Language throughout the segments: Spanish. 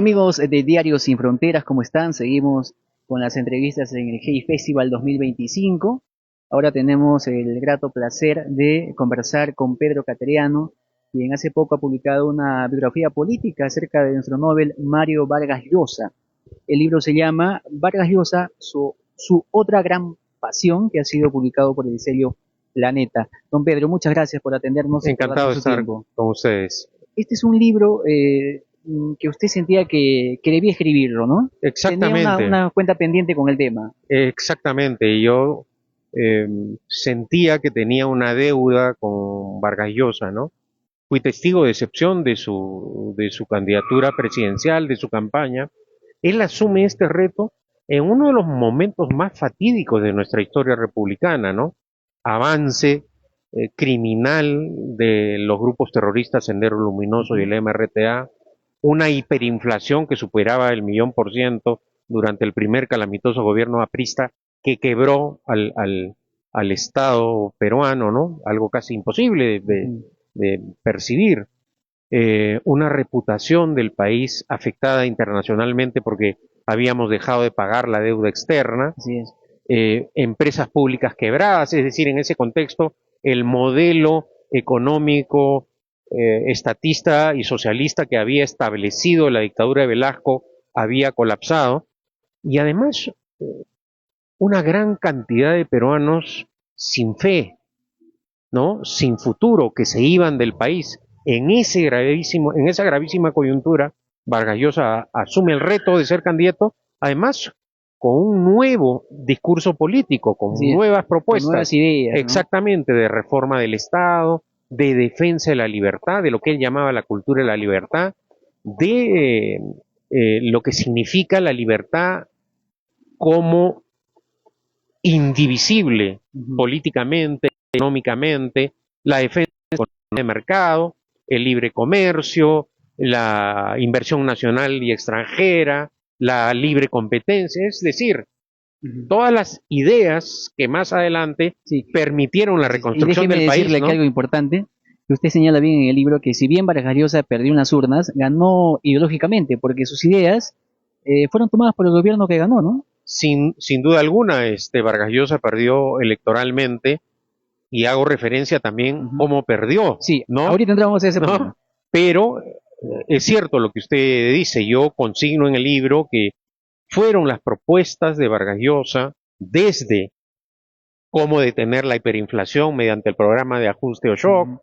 Amigos de Diario Sin Fronteras, ¿cómo están? Seguimos con las entrevistas en el Hey Festival 2025. Ahora tenemos el grato placer de conversar con Pedro Cateriano, quien hace poco ha publicado una biografía política acerca de nuestro Nobel Mario Vargas Llosa. El libro se llama Vargas Llosa, su otra gran pasión, que ha sido publicado por el sello Planeta. Don Pedro, muchas gracias por atendernos y por Encantado darnos de su estar tiempo. con ustedes. Este es un libro que usted sentía que debía escribirlo, ¿no? Tenía Exactamente, una cuenta pendiente con el tema. exactamente. Yo eh, sentía que tenía una deuda con Vargas Llosa, ¿no? Fui testigo de excepción de su candidatura presidencial, de su campaña. Él asume este reto en uno de los momentos más fatídicos de nuestra historia republicana, ¿no? Avance criminal de los grupos terroristas Sendero Luminoso y Ujú. el MRTA, una hiperinflación que superaba el 1.000.000% durante el primer calamitoso gobierno aprista que quebró al Estado peruano, ¿no? Algo casi imposible Ujú. de percibir. Una reputación del país afectada internacionalmente porque habíamos dejado de pagar la deuda externa, Así es. empresas públicas quebradas, es decir, en ese contexto, el modelo económico, estatista y socialista que había establecido la dictadura de Velasco había colapsado, y además una gran cantidad de peruanos sin fe, ¿no? Sin futuro, que se iban del país. En esa gravísima coyuntura, Vargas Llosa asume el reto de ser candidato, además con un nuevo discurso político, con Así es. nuevas Con nuevas propuestas, ideas, ¿no? exactamente de reforma del Estado, de defensa de la libertad, de lo que él llamaba la cultura de la libertad, de lo que significa la libertad como indivisible Ujú. políticamente, económicamente, la defensa de mercado, el libre comercio, la inversión nacional y extranjera, la libre competencia, es decir, Ujú. todas las ideas que más adelante Sí. permitieron la Así es. Y reconstrucción déjeme del país, decirle que ¿no? algo importante, que usted señala bien en el libro, que si bien Vargas Llosa perdió unas urnas, ganó ideológicamente, porque sus ideas fueron tomadas por el gobierno que ganó, ¿no? Sin duda alguna, Vargas Llosa perdió electoralmente y hago referencia también Ujú. cómo perdió, Sí, ¿no? ahorita entramos a ese punto. ¿No? Pero es cierto lo que usted dice, yo consigno en el libro que fueron las propuestas de Vargas Llosa desde cómo detener la hiperinflación mediante el programa de ajuste o shock, Ujú.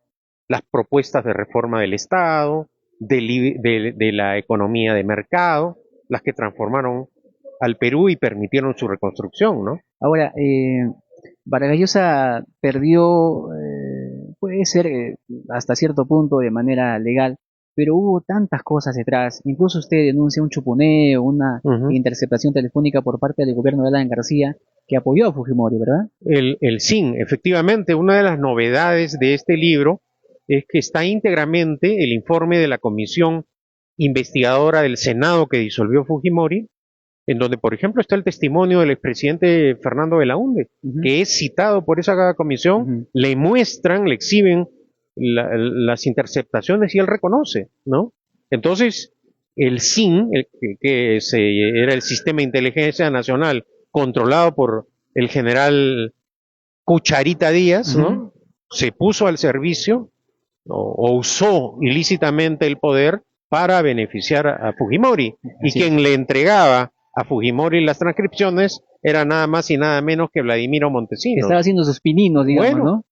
las propuestas de reforma del Estado, de la economía de mercado, las que transformaron al Perú y permitieron su reconstrucción, ¿no? Ahora, Vargas Llosa perdió, puede ser hasta cierto punto de manera legal, pero hubo tantas cosas detrás. Incluso usted denuncia un chuponeo, una Ujú. interceptación telefónica por parte del gobierno de Alan García que apoyó a Fujimori, ¿verdad? El SIN, efectivamente, una de las novedades de este libro es que está íntegramente el informe de la comisión investigadora del Senado que disolvió Fujimori, en donde, por ejemplo, está el testimonio del expresidente Fernando Belaúnde, Ujú. que es citado por esa comisión, Ujú. le muestran, le exhiben las interceptaciones y él reconoce, ¿no? Entonces, el SIN, era el Sistema de Inteligencia Nacional, controlado por el general Cucharita Díaz, Ujú. ¿no? Se puso al servicio o usó ilícitamente el poder para beneficiar a Fujimori. Y Así es. quien le entregaba a Fujimori las transcripciones era nada más y nada menos que Vladimiro Estaba Montesinos. haciendo sus pininos, digamos, Bueno, ¿no?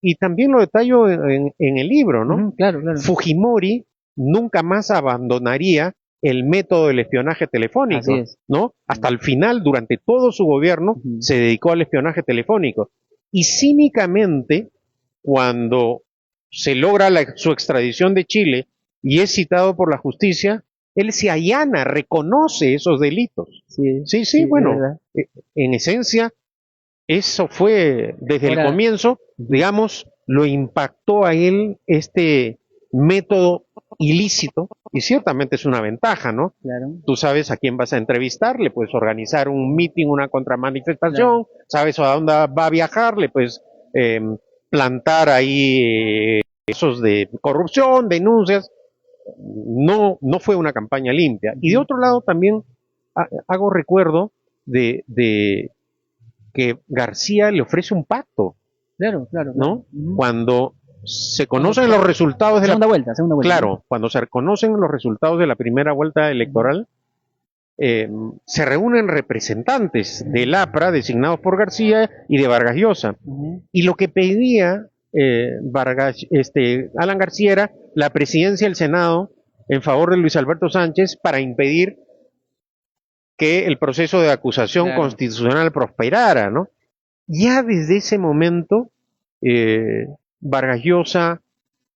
y también lo detallo en el libro, ¿no? Ujú. Claro, claro. Fujimori nunca más abandonaría el método del espionaje Así telefónico, es. ¿no? Hasta Ujú. el final, durante todo su gobierno, Ujú. se dedicó al espionaje telefónico. Y cínicamente, cuando se logra su extradición de Chile y es citado por la justicia, él se allana, reconoce esos delitos. Sí, Sí, sí, sí, es bueno, verdad. en esencia, eso fue desde el Ahora, comienzo, ujú, digamos, lo impactó a él este método ilícito y ciertamente es una ventaja, ¿no? claro, Tú sabes a quién vas a entrevistar, le puedes organizar un meeting, una claro. contramanifestación, sabes a dónde va a viajar, le puedes eh, plantar ahí esos de corrupción, denuncias, no fue una campaña limpia. Y de otro lado también hago recuerdo de que García le ofrece un pacto, Claro, claro, claro. ¿no? Cuando se conocen los resultados de segunda vuelta, segunda vuelta. Claro, cuando se conocen los resultados de la primera vuelta electoral, se reúnen representantes del APRA designados por García y de Vargas Llosa. Y lo que pedía Alan García era la presidencia del Senado en favor de Luis Alberto Sánchez para impedir que el proceso de acusación constitucional prosperara, ¿no? Ya desde ese momento, Vargas Llosa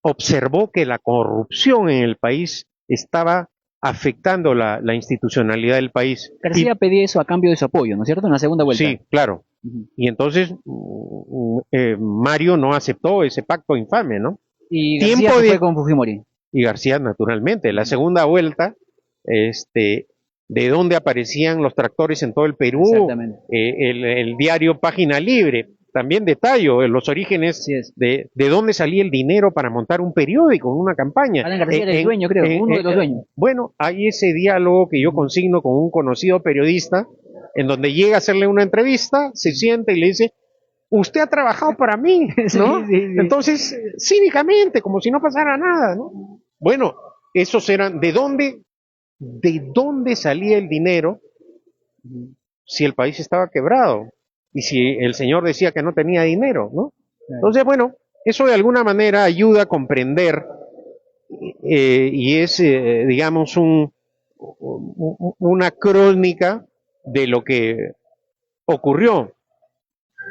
observó que la corrupción en el país estaba afectando la institucionalidad del país. García pedía eso a cambio de su apoyo, ¿no es cierto? En la segunda vuelta. Sí, claro. Y entonces Mario no aceptó ese pacto infame, ¿no? Y García fue con Fujimori. Y García, naturalmente. La segunda vuelta, de donde aparecían los tractores en todo el Perú, el diario Página Libre, también detallo los orígenes de dónde salía el dinero para montar un periódico, una campaña. Alan García era el dueño, creo, uno de los dueños. Bueno, hay ese diálogo que yo consigno con un conocido periodista, en donde llega a hacerle una entrevista, se sienta y le dice, usted ha trabajado para mí, ¿no? Sí. Entonces, cínicamente, como si no pasara nada, ¿no? Bueno, esos eran, ¿de dónde salía el dinero si el país estaba quebrado? Y si el señor decía que no tenía dinero, ¿no? Entonces, bueno, eso de alguna manera ayuda a comprender y es, digamos, una crónica de lo que ocurrió.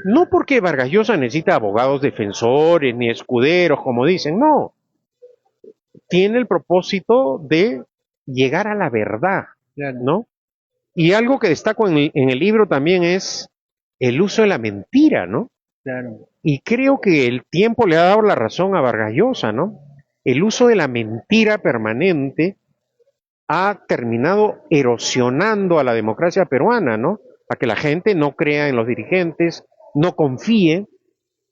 No porque Vargas Llosa necesita abogados defensores ni escuderos, como dicen, no. Tiene el propósito de llegar a la verdad, ¿no? Y algo que destaco en el libro también es el uso de la mentira, ¿no? Claro. Y creo que el tiempo le ha dado la razón a Vargas Llosa, ¿no? El uso de la mentira permanente ha terminado erosionando a la democracia peruana, ¿no? A que la gente no crea en los dirigentes, no confíe,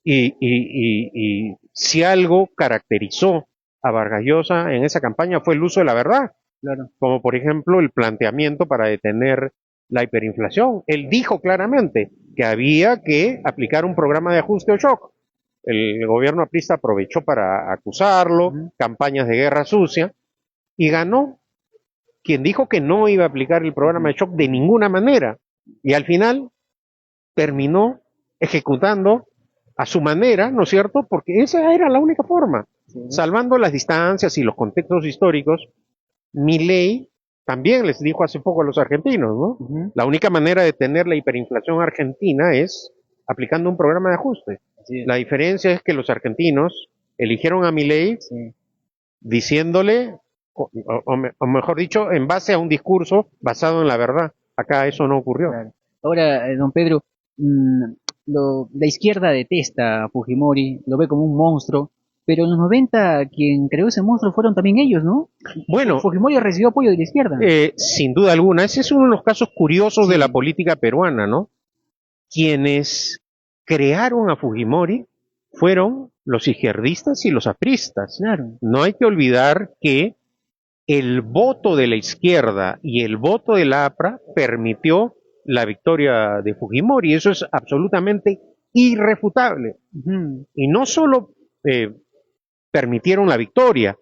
y si algo caracterizó a Vargas Llosa en esa campaña fue el uso de la verdad, como por ejemplo el planteamiento para detener la hiperinflación. Él dijo claramente que había que aplicar un programa de ajuste o shock. El gobierno aprista aprovechó para acusarlo, campañas de guerra sucia, y ganó quien dijo que no iba a aplicar el programa de shock de ninguna manera, y al final terminó ejecutando a su manera, ¿no es cierto? Porque esa era la única forma, salvando las distancias y los contextos históricos. Milei también les dijo hace poco a los argentinos, ¿no? La única manera de tener la hiperinflación argentina es aplicando un programa de ajuste. La diferencia es que los argentinos eligieron a Milei diciéndole, o mejor dicho, en base a un discurso basado en la verdad. Acá eso no ocurrió. Ahora, don Pedro, la izquierda detesta a Fujimori, lo ve como un monstruo, pero en los 90 quien creó ese monstruo fueron también ellos, ¿no? Bueno, Fujimori recibió apoyo de la izquierda. Sin duda alguna, ese es uno de los casos curiosos de la política peruana, ¿no? Quienes crearon a Fujimori fueron los izquierdistas y los apristas. No hay que olvidar que el voto de la izquierda y el voto de la APRA permitió la victoria de Fujimori. Eso es absolutamente irrefutable. Y no solo permitieron la victoria,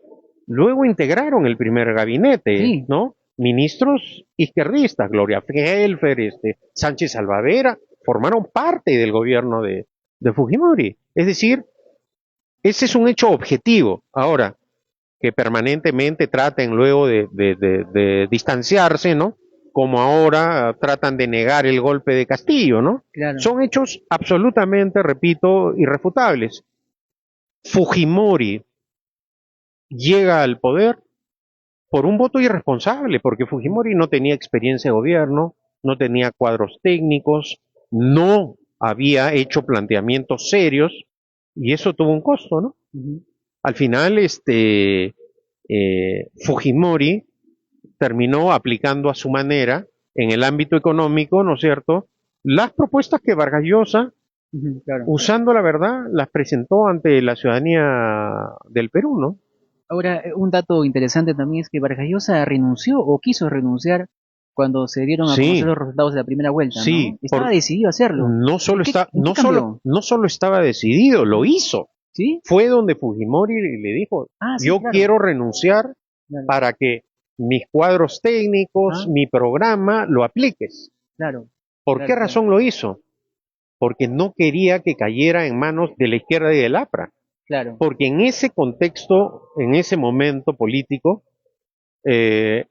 luego integraron el primer gabinete, ¿no? Ministros izquierdistas, Gloria Felfer, Sánchez Salvadera, formaron parte del gobierno de Fujimori. Es decir, ese es un hecho objetivo. Ahora, que permanentemente traten luego de distanciarse, ¿no? Como ahora tratan de negar el golpe de Castillo, ¿no? Son hechos absolutamente, repito, irrefutables. Fujimori llega al poder por un voto irresponsable, porque Fujimori no tenía experiencia de gobierno, no tenía cuadros técnicos, no había hecho planteamientos serios, y eso tuvo un costo, ¿no? Al final, Fujimori terminó aplicando a su manera, en el ámbito económico, ¿no es cierto?, las propuestas que Vargas Llosa, usando la verdad, las presentó ante la ciudadanía del Perú, ¿no? Ahora, un dato interesante también es que Vargas Llosa renunció o quiso renunciar cuando se dieron a conocer Sí, los resultados de la primera vuelta, ¿no? sí, Estaba decidido a hacerlo. ¿En qué cambió? no solo estaba decidido, lo ¿Mm? hizo. ¿Sí? Fue donde Fujimori le dijo, Ah, sí, yo claro, quiero renunciar claro. para que mis cuadros técnicos, Ah, mi programa, lo apliques. claro, ¿Por qué claro, claro, razón lo hizo? Porque no quería que cayera en manos de la izquierda y del APRA. claro. Porque en ese contexto, en ese momento político, eh,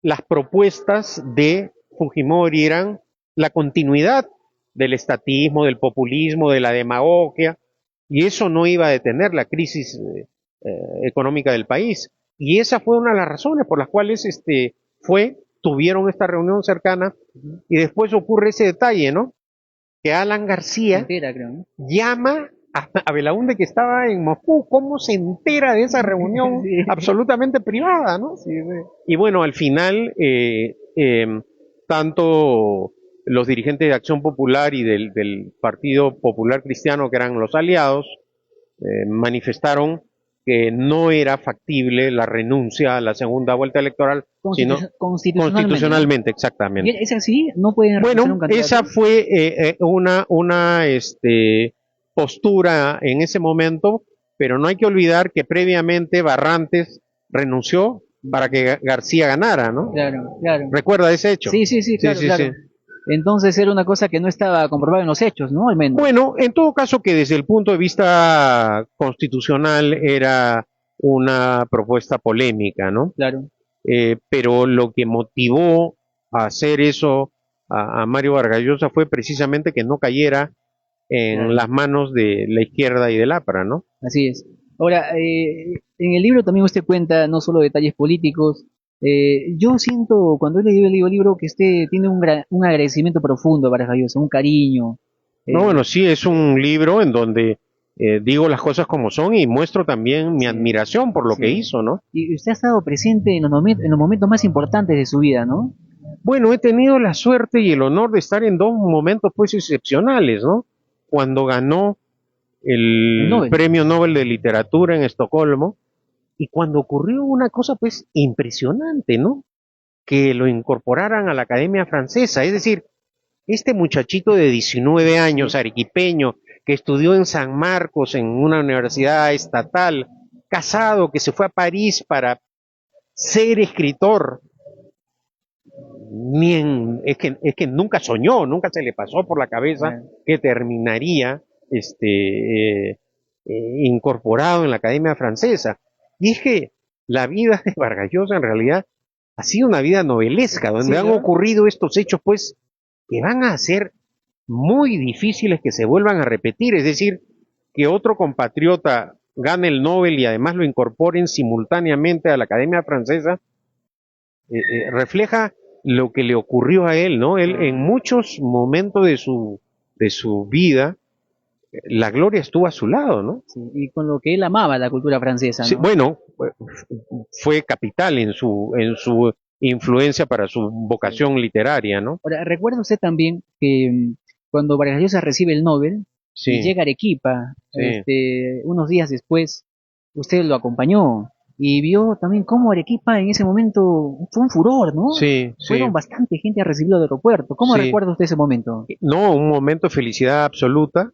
las propuestas de Fujimori eran la continuidad del estatismo, del populismo, de la demagogia, y eso no iba a detener la crisis económica del país. Y esa fue una de las razones por las cuales tuvieron esta reunión cercana, Ujú. y después ocurre ese detalle, ¿no? Que Alan Se García entera, creo, ¿no? llama a Belaúnde, que estaba en Moscú. ¿Cómo se entera de esa reunión Sí, absolutamente privada, no? sí, sí. Y bueno, al final, tanto los dirigentes de Acción Popular y del Partido Popular Cristiano, que eran los aliados, manifestaron que no era factible la renuncia a la segunda vuelta electoral, sino Constitucionalmente, ¿no? constitucionalmente, Y exactamente. es así, no pueden reconocer un Bueno, esa candidato. fue una postura en ese momento, pero no hay que olvidar que previamente Barrantes renunció para que García ganara, ¿no? Claro, claro. ¿Recuerda ese hecho? Sí, sí, sí, Sí, claro, sí, sí. claro. Entonces era una cosa que no estaba comprobada en los hechos, ¿no? Al menos. Bueno, en todo caso, que desde el punto de vista constitucional era una propuesta polémica, ¿no? Claro. Pero lo que motivó a hacer eso a Mario Vargas Llosa fue precisamente que no cayera en Claro, las manos de la izquierda y del APRA, ¿no? así es. Ahora, en el libro también usted cuenta no solo detalles políticos. Yo siento, cuando he leído el libro, que usted tiene un agradecimiento profundo para Vargas un cariño. No, eh, bueno, sí, es un libro en donde digo las cosas como son y muestro también mi sí, admiración por lo que sí. hizo, ¿no? Y usted ha estado presente en los momentos más importantes de su vida, ¿no? Bueno, he tenido la suerte y el honor de estar en dos momentos pues excepcionales, ¿no? Cuando ganó El el Nobel. Premio Nobel de Literatura en Estocolmo y cuando ocurrió una cosa pues impresionante, ¿no? Que lo incorporaran a la Academia Francesa, es decir, este muchachito de 19 años, Sí, arequipeño, que estudió en San Marcos, en una universidad estatal, casado, que se fue a París para ser escritor, es que nunca soñó, nunca se le pasó por la cabeza claro. que terminaría incorporado en la Academia Francesa. Y es que la vida de Vargas Llosa en realidad ha sido una vida novelesca, donde Sí, han ¿verdad? ocurrido estos hechos, pues, que van a ser muy difíciles que se vuelvan a repetir. Es decir, que otro compatriota gane el Nobel y además lo incorporen simultáneamente a la Academia Francesa, refleja lo que le ocurrió a él, ¿no? Él en muchos momentos de su vida, la gloria estuvo a su lado, ¿no? Sí, y con lo que él amaba la cultura francesa, Sí, ¿no? bueno, fue capital en su influencia para su Sí. vocación literaria, ¿no? Ahora, recuerda usted también que cuando Vargas Llosa recibe el Nobel y Sí, llega a Arequipa, sí, unos días después, usted lo acompañó y vio también cómo Arequipa en ese momento fue un furor, ¿no? sí, Fueron sí, bastante gente a recibirlo del aeropuerto. ¿Cómo sí. recuerda usted ese momento? No, un momento de felicidad absoluta.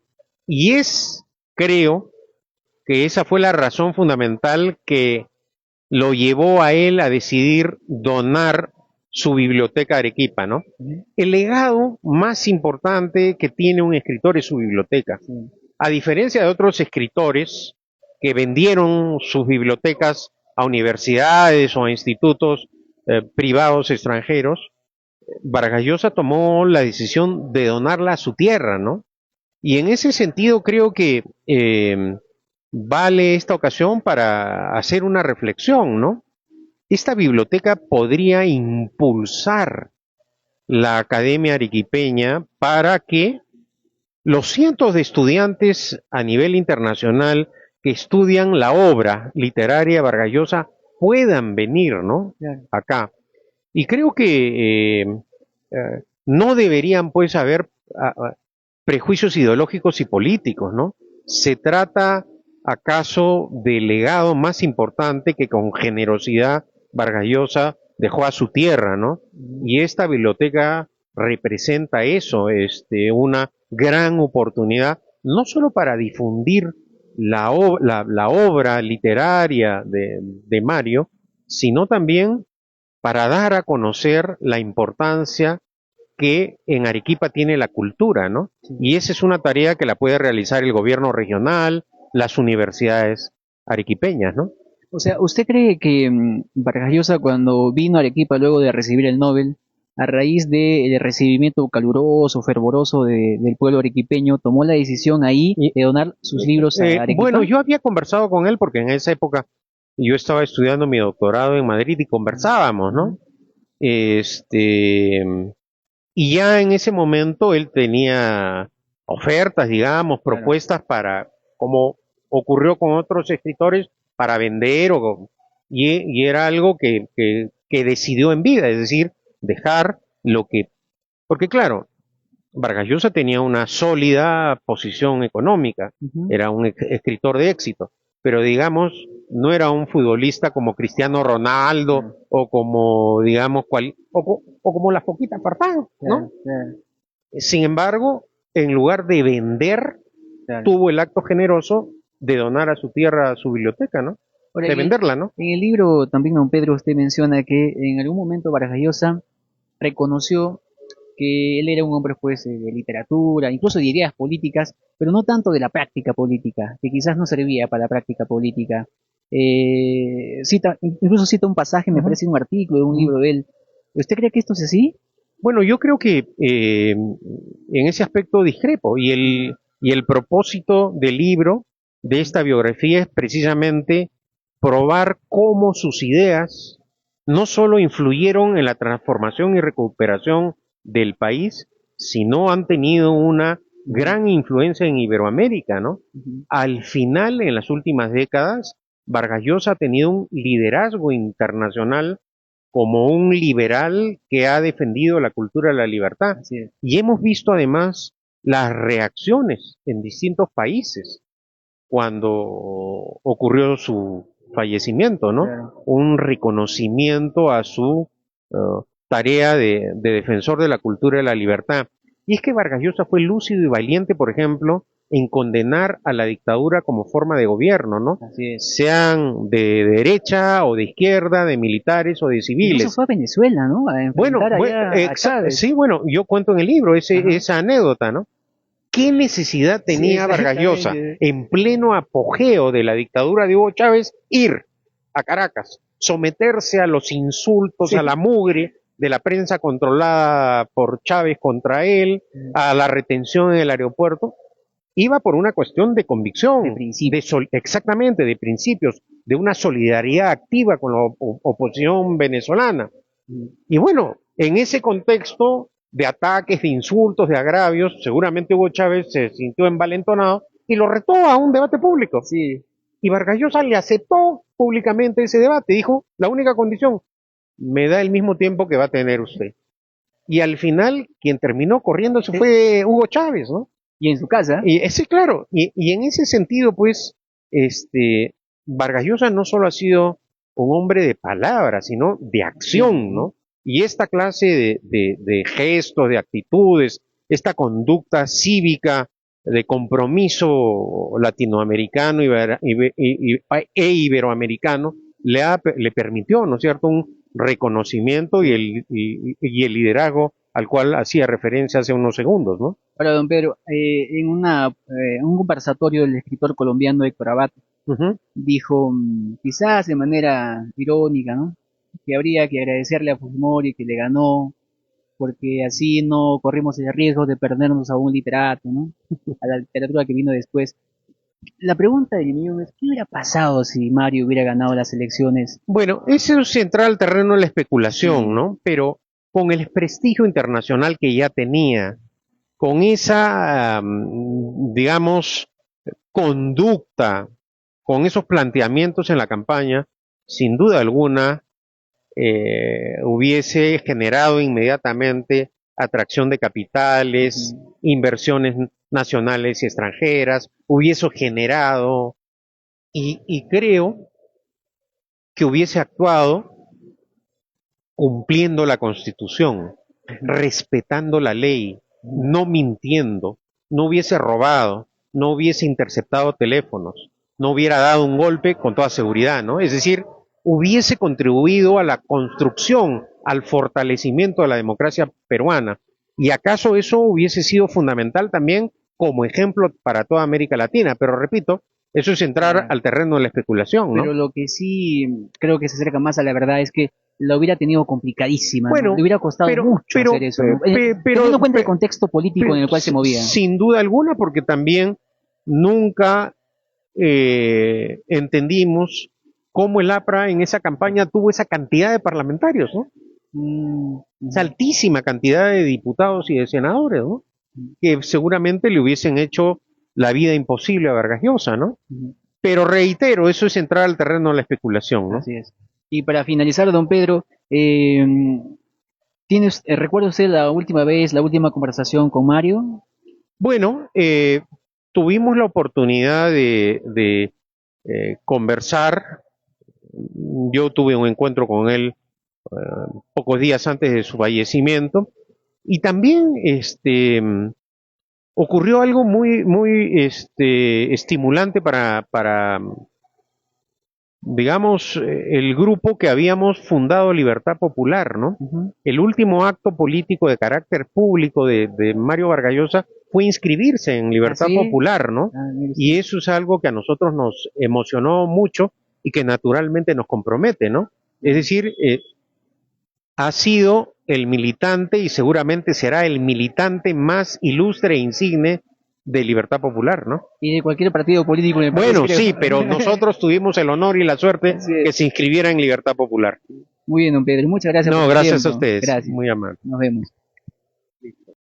Y creo, que esa fue la razón fundamental que lo llevó a él a decidir donar su biblioteca a Arequipa, ¿no? Ujú. El legado más importante que tiene un escritor es su biblioteca. Sí, A diferencia de otros escritores que vendieron sus bibliotecas a universidades o a institutos privados extranjeros, Vargas Llosa tomó la decisión de donarla a su tierra, ¿no? Y en ese sentido creo que vale esta ocasión para hacer una reflexión, ¿no? Esta biblioteca podría impulsar la Academia Arequipeña para que los cientos de estudiantes a nivel internacional que estudian la obra literaria Vargas Llosa puedan venir, ¿no? claro. Acá. Y creo que no deberían, pues, haber prejuicios ideológicos y políticos, ¿no? Se trata acaso del legado más importante que con generosidad Vargas Llosa dejó a su tierra, ¿no? Y esta biblioteca representa eso, una gran oportunidad, no solo para difundir la obra literaria de Mario, sino también para dar a conocer la importancia que en Arequipa tiene la cultura, ¿no? Sí. Y esa es una tarea que la puede realizar el gobierno regional, las universidades arequipeñas, ¿no? O sea, ¿usted cree que Vargas Llosa cuando vino a Arequipa luego de recibir el Nobel, a raíz del recibimiento caluroso, fervoroso del pueblo arequipeño, tomó la decisión ahí Y, de donar sus libros a bueno, Arequipa? yo había conversado con él porque en esa época yo estaba estudiando mi doctorado en Madrid y conversábamos, ¿no? Este, y ya en ese momento él tenía ofertas, digamos, Claro. propuestas para, como ocurrió con otros escritores, para vender, y era algo que decidió en vida, es decir, dejar lo que, porque claro, Vargas Llosa tenía una sólida posición económica, Ujú. era un escritor de éxito, pero digamos, no era un futbolista como Cristiano Ronaldo Claro, o como, digamos, o como la Foquita Farfán, claro, ¿no? claro, Sin embargo, en lugar de vender, claro. tuvo el acto generoso de donar a su tierra, a su biblioteca, ¿no? Ahora, De venderla, ¿no? en el libro también, don Pedro, usted menciona que en algún momento Vargas Llosa reconoció que él era un hombre pues de literatura, incluso de ideas políticas, pero no tanto de la práctica política, que quizás no servía para la práctica política. Incluso cita un pasaje, me Ujú, parece un artículo de un ujú. libro de él. ¿Usted cree que esto es así? Bueno, yo creo que en ese aspecto discrepo y el propósito del libro, de esta biografía, es precisamente probar cómo sus ideas no solo influyeron en la transformación y recuperación del país, sino han tenido una Ujú, gran influencia en Iberoamérica, ¿no? ujú. Al final, en las últimas décadas, Vargas Llosa ha tenido un liderazgo internacional como un liberal que ha defendido la cultura de la libertad. Así es, Y hemos visto además las reacciones en distintos países cuando ocurrió su fallecimiento, ¿no? claro. Un reconocimiento a su tarea de defensor de la cultura de la libertad. Y es que Vargas Llosa fue lúcido y valiente, por ejemplo, en condenar a la dictadura como forma de gobierno, ¿no? Así es. Sean de derecha o de izquierda, de militares o de Incluso civiles. fue a Venezuela, ¿no? A Bueno, enfrentar allá a Chávez. sí, bueno, yo cuento en el libro Ajá. esa anécdota, ¿no? ¿Qué necesidad Sí, tenía Vargas Llosa, exactamente. en pleno apogeo de la dictadura de Hugo Chávez, ir a Caracas, someterse a los insultos, a Sí. la mugre de la prensa controlada por Chávez contra él, a la retención en el aeropuerto? Iba por una cuestión de De convicción, principio. exactamente, de principios, de una solidaridad activa con la oposición venezolana. Y bueno, en ese contexto de ataques, de insultos, de agravios, seguramente Hugo Chávez se sintió envalentonado y lo retó a un debate público. Sí, Y Vargas Llosa le aceptó públicamente ese debate. Dijo, la única condición, me da el mismo tiempo que va a tener usted. Y al final, quien terminó corriendo eso sí. fue Hugo Chávez, ¿no? Y en su casa. Y ese, claro, y en ese sentido, pues, Vargas Llosa no solo ha sido un hombre de palabras, sino de acción, Ujú. ¿no? Y esta clase de gestos, de actitudes, esta conducta cívica de compromiso latinoamericano e iberoamericano le permitió, ¿no es cierto?, un reconocimiento y el liderazgo al cual hacía referencia hace unos segundos, ¿no? Ahora, don Pedro, en un conversatorio del escritor colombiano Héctor Abad Ujú. dijo, quizás de manera irónica, ¿no? Que habría que agradecerle a Fujimori que le ganó, porque así no corrimos el riesgo de perdernos a un literato, ¿no? A la literatura que vino después. La pregunta del millón es, ¿qué hubiera pasado si Mario hubiera ganado las elecciones? Bueno, eso es entrar al terreno de la especulación, Sí, ¿no? Pero con el prestigio internacional que ya tenía, con esa, digamos, conducta, con esos planteamientos en la campaña, sin duda alguna, hubiese generado inmediatamente atracción de capitales, ujú, inversiones nacionales y extranjeras, hubiese generado y creo que hubiese actuado cumpliendo la Constitución, respetando la ley, no mintiendo, no hubiese robado, no hubiese interceptado teléfonos, no hubiera dado un golpe con toda seguridad, ¿no? Es decir, hubiese contribuido a la construcción, al fortalecimiento de la democracia peruana. ¿Y acaso eso hubiese sido fundamental también como ejemplo para toda América Latina? Pero repito, eso es entrar al terreno de la especulación, ¿no? Pero lo que sí creo que se acerca más a la verdad es que la hubiera tenido complicadísima, ¿no? Bueno, Le hubiera costado mucho hacer eso, ¿no? Teniendo en cuenta el contexto político en el cual se movía. Sin duda alguna, porque también nunca entendimos cómo el APRA en esa campaña tuvo esa cantidad de parlamentarios, ¿no? Esa altísima cantidad de diputados y de senadores, ¿no? Que seguramente le hubiesen hecho la vida imposible a Vargas Llosa, ¿no? Pero reitero, eso es entrar al terreno de la especulación, ¿no? Así es. Y para finalizar, don Pedro, ¿recuerda usted la última vez, la última conversación con Mario? Bueno, tuvimos la oportunidad de conversar. Yo tuve un encuentro con él pocos días antes de su fallecimiento y también ocurrió algo muy estimulante para digamos, el grupo que habíamos fundado Libertad Popular, ¿no? El último acto político de carácter público de Mario Vargas Llosa fue inscribirse en Libertad Popular, ¿no? Y eso es algo que a nosotros nos emocionó mucho y que naturalmente nos compromete, ¿no? Es decir, ha sido el militante y seguramente será el militante más ilustre e insigne de Libertad Popular, ¿no? Y de cualquier partido político en el país. Bueno, sí, pero nosotros tuvimos el honor y la suerte que se inscribiera en Libertad Popular. Muy bien, don Pedro, muchas gracias. No, gracias a ustedes. Gracias. Muy amable. Nos vemos.